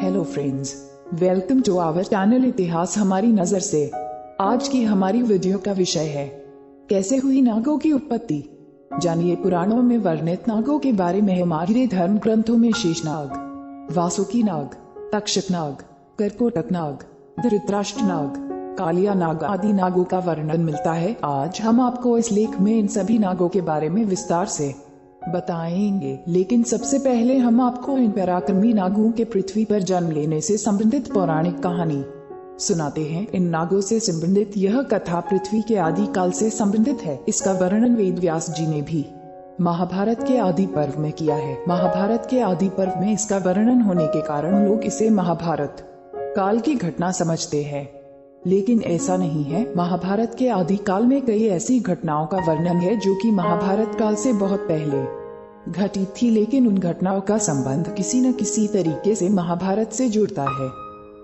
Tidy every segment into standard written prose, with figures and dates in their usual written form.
Hello friends, welcome to our channel इतिहास हमारी नजर से। आज की हमारी वीडियो का विषय है कैसे हुई नागों की उत्पत्ति। जानिए पुराणों में वर्णित नागों के बारे में। हमारे धर्म ग्रंथों में शेषनाग, वासुकी नाग, तक्षक नाग, करकोटक नाग, धृतराष्ट्र नाग, कालिया नाग आदि नागों का वर्णन मिलता है। आज हम आपको इस लेख में इन सभी नागों के बारे में विस्तार से बताएंगे, लेकिन सबसे पहले हम आपको इन पराक्रमी नागों के पृथ्वी पर जन्म लेने से संबंधित पौराणिक कहानी सुनाते हैं। इन नागों से संबंधित यह कथा पृथ्वी के आदि काल से संबंधित है। इसका वर्णन वेद व्यास जी ने भी महाभारत के आदि पर्व में किया है। महाभारत के आदि पर्व में इसका वर्णन होने के कारण लोग इसे महाभारत काल की घटना समझते हैं, लेकिन ऐसा नहीं है। महाभारत के आदि काल में कई ऐसी घटनाओं का वर्णन है जो कि महाभारत काल से बहुत पहले घटी थी, लेकिन उन घटनाओं का संबंध किसी न किसी तरीके से महाभारत से जुड़ता है,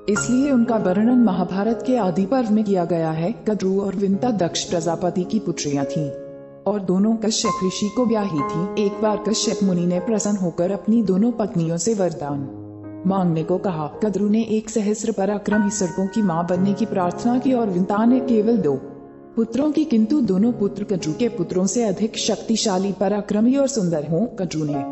इसलिए उनका वर्णन महाभारत के आदि पर्व में किया गया है। कद्रु और विंता दक्ष प्रजापति की पुत्रियां थीं और दोनों कश्यप ऋषि को ब्याही थी। एक बार कश्यप मुनि ने प्रसन्न होकर अपनी दोनों पत्नियों से वरदान मांगने को कहा। कद्रु ने एक सहस्र पराक्रमी सर्पों की मां बनने की प्रार्थना की और विंता ने केवल 2 पुत्रों की, किंतु दोनों पुत्र कद्रु के पुत्रों से अधिक शक्तिशाली, पराक्रमी और सुंदर हों। कद्रु ने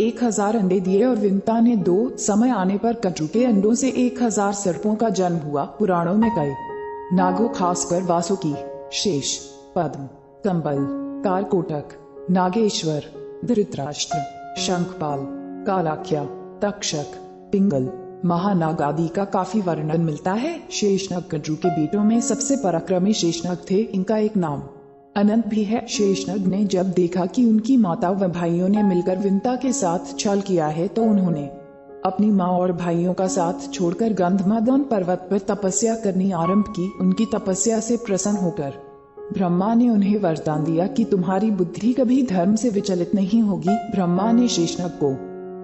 1000 अंडे दिए और विंता ने 2। समय आने पर कद्रु के अंडों से 1000 सर्पों का जन्म हुआ। पुराणों में कई नागों, खासकर वासुकी, शेष, पद्म, कंबल, कारकोटक, नागेश्वर, धृतराष्ट्र, शंखपाल, कालाख्या, तक्षक, पिंगल, महानाग आदि का काफी वर्णन मिलता है। शेषनाग कद्रु के बेटों में सबसे पराक्रमी शेषनाग थे। इनका एक नाम अनंत भी है। शेषनाग ने जब देखा कि उनकी माता व भाइयों ने मिलकर विंता के साथ छल किया है, तो उन्होंने अपनी माँ और भाइयों का साथ छोड़कर गंधमादन पर्वत पर तपस्या करनी आरंभ की। उनकी तपस्या से प्रसन्न होकर ब्रह्मा ने उन्हें वरदान दिया कि तुम्हारी बुद्धि कभी धर्म से विचलित नहीं होगी। ब्रह्मा ने शेषनाग को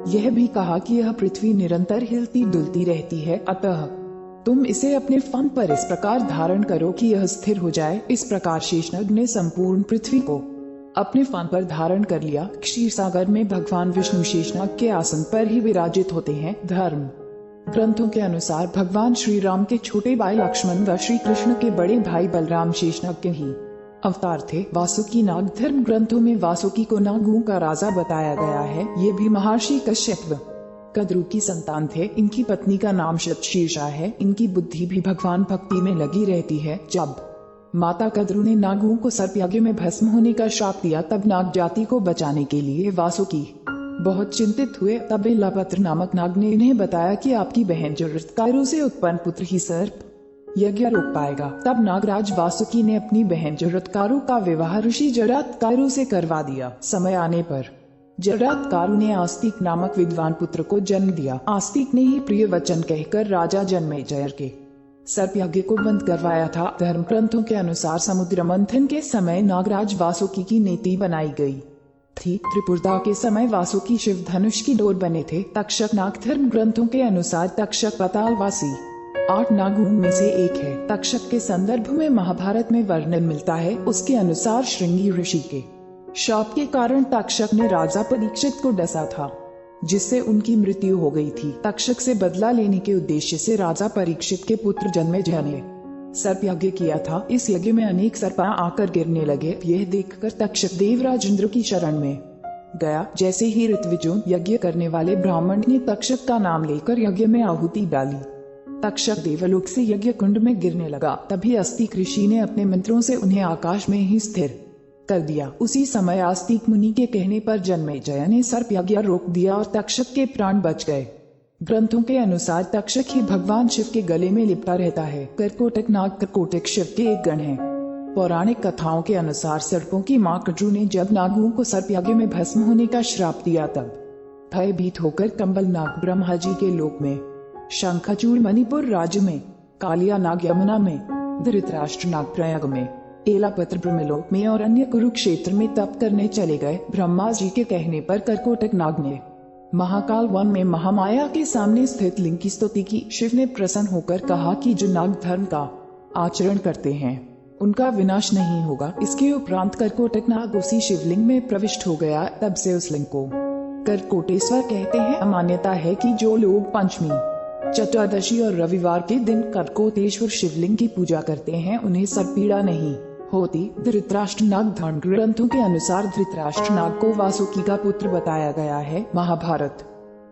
यह भी कहा कि यह पृथ्वी निरंतर हिलती डुलती रहती है, अतः तुम इसे अपने फन पर इस प्रकार धारण करो कि यह स्थिर हो जाए। इस प्रकार शेषनाग ने संपूर्ण पृथ्वी को अपने फन पर धारण कर लिया। क्षीर सागर में भगवान विष्णु शेषनाग के आसन पर ही विराजित होते हैं। धर्म ग्रंथों के अनुसार भगवान श्री राम के छोटे भाई लक्ष्मण व श्री कृष्ण के बड़े भाई बलराम शेषनाग के ही अवतार थे। वासुकी नाग, धर्म ग्रंथों में वासुकी को नागों का राजा बताया गया है। ये भी महर्षि कश्यप व कद्रु की संतान थे। इनकी पत्नी का नाम शतशीर्षा है। इनकी बुद्धि भी भगवान भक्ति में लगी रहती है। जब माता कद्रु ने नागों को सर्पयज्ञ में भस्म होने का श्राप दिया, तब नाग जाति को बचाने के लिए वासुकी बहुत चिंतित हुए। तब बेलापत्र नामक नाग ने इन्हें बताया कि आपकी बहन जरत्कारु से उत्पन्न पुत्र ही सर्प यज्ञ रोक पाएगा। तब नागराज वासुकी ने अपनी बहन जरत्कारु का विवाह ऋषि जरत्कारु से करवा दिया। समय आने पर जरत्कारु ने आस्तिक नामक विद्वान पुत्र को जन्म दिया। आस्तिक ने ही प्रिय वचन कहकर राजा जनमेजय के सर्पयज्ञ को बंद करवाया था। धर्म ग्रंथों के अनुसार समुद्र मंथन के समय नागराज वासुकी की नीति बनाई गई थी। त्रिपुरदा के समय वासुकी शिव धनुष की डोर बने थे। तक्षक नाग, धर्म ग्रंथों के अनुसार तक्षक पातालवासी 8 नागों में से एक है। तक्षक के संदर्भ में महाभारत में वर्णन मिलता है। उसके अनुसार श्रृंगी ऋषि के शाप के कारण तक्षक ने राजा परीक्षित को डसा था, जिससे उनकी मृत्यु हो गई थी। तक्षक से बदला लेने के उद्देश्य से राजा परीक्षित के पुत्र जनमेजय ने सर्प यज्ञ किया था। इस यज्ञ में अनेक सर्प आकर गिरने लगे। यह देखकर तक्षक देवराज इंद्र की शरण में गया। जैसे ही ऋत्विजों, यज्ञ करने वाले ब्राह्मण ने तक्षक का नाम लेकर यज्ञ में आहुति डाली, तक्षक देवलोक से यज्ञ कुंड में गिरने लगा। तभी आस्तिक ऋषि ने अपने मंत्रों से उन्हें आकाश में ही स्थिर कर दिया। उसी समय आस्तिक मुनि के कहने पर जनमेजय ने सर्प यज्ञ रोक दिया और तक्षक के प्राण बच गए। ग्रंथों के अनुसार तक्षक ही भगवान शिव के गले में लिपटा रहता है। करकोटक नाग, करकोटक शिव के एक गण है। पौराणिक कथाओं के अनुसार सर्पों की मां कद्रु ने जब नागों को सर्प यज्ञ में भस्म होने का श्राप दिया, तब भयभीत होकर कंबल नाग ब्रह्मा जी के लोक में, शंखचूड़ मणिपुर राज्य में, कालिया नाग यमुना में, धृतराष्ट्र नाग प्रयाग में, एलापत्र ब्रह्मलोक में और अन्य कुरुक्षेत्र में तप करने चले गए। ब्रह्मा जी के कहने पर करकोटक नाग ने महाकाल वन में महामाया के सामने स्थित लिंग की स्तुति की। शिव ने प्रसन्न होकर कहा कि जो नाग धर्म का आचरण करते हैं उनका विनाश नहीं होगा। इसके उपरांत करकोटक नाग उसी शिवलिंग में प्रविष्ट हो गया। तब से उस लिंग को करकोटेश्वर कहते हैं। मान्यता है कि जो लोग पंचमी चतुर्दशी और रविवार के दिन कर्कोटेश्वर शिवलिंग की पूजा करते हैं, उन्हें सर्पपीड़ा नहीं होती। धृतराष्ट्र नाग धर्म ग्रंथों के अनुसार धृतराष्ट्र नाग को वासुकी का पुत्र बताया गया है। महाभारत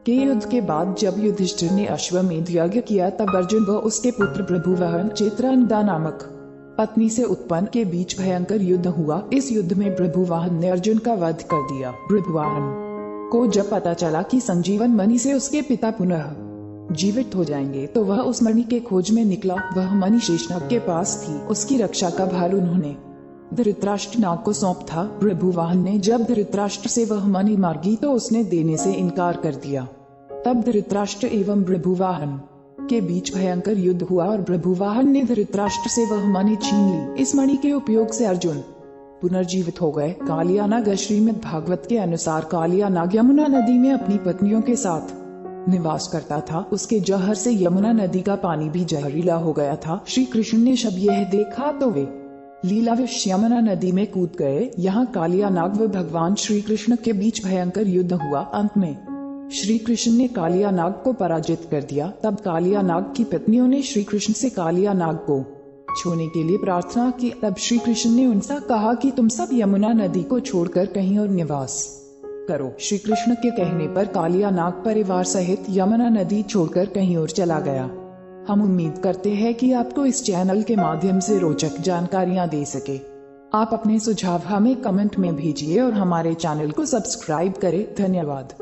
के युद्ध के बाद जब युधिष्ठिर ने अश्वमेध यज्ञ किया तब अर्जुन व उसके पुत्र भृगुवाहन चित्रानंदा नामक पत्नी से उत्पन्न के बीच भयंकर युद्ध हुआ। इस युद्ध में भृगुवाहन ने अर्जुन का वध कर दिया। भृगुवाहन को जब पता चला कि संजीवन मणि से उसके पिता पुनः जीवित हो जाएंगे तो वह उस मणि के खोज में निकला। वह मणि शेषनाग के पास थी। उसकी रक्षा का भार उन्होंने धृतराष्ट्र नाग को सौंप था। भृगुवाहन ने जब धृतराष्ट्र से वह मणि मांगी तो उसने देने से इनकार कर दिया। तब धृतराष्ट्र एवं भृगुवाहन के बीच भयंकर युद्ध हुआ और भृगुवाहन ने धृतराष्ट्र से वह मणि छीन ली। इस मणि के उपयोग से अर्जुन पुनर्जीवित हो गए। कालिया नाग श्रीमद् भागवत के अनुसार कालिया नाग यमुना नदी में अपनी पत्नियों के साथ निवास करता था। उसके जहर से यमुना नदी का पानी भी जहरीला हो गया था। श्री कृष्ण ने जब यह देखा तो वे लीलावश यमुना नदी में कूद गए। यहाँ कालिया नाग व भगवान श्री कृष्ण के बीच भयंकर युद्ध हुआ। अंत में श्री कृष्ण ने कालिया नाग को पराजित कर दिया। तब कालिया नाग की पत्नियों ने श्री कृष्ण से कालिया नाग को छूने के लिए प्रार्थना की। तब श्री कृष्ण ने उनसे कहा कि तुम सब यमुना नदी को छोड़कर कहीं और निवास करो। श्री कृष्ण के कहने पर कालिया नाग परिवार सहित यमुना नदी छोड़कर कहीं और चला गया। हम उम्मीद करते हैं कि आपको इस चैनल के माध्यम से रोचक जानकारियां दे सके। आप अपने सुझाव हमें कमेंट में भेजिए और हमारे चैनल को सब्सक्राइब करें। धन्यवाद।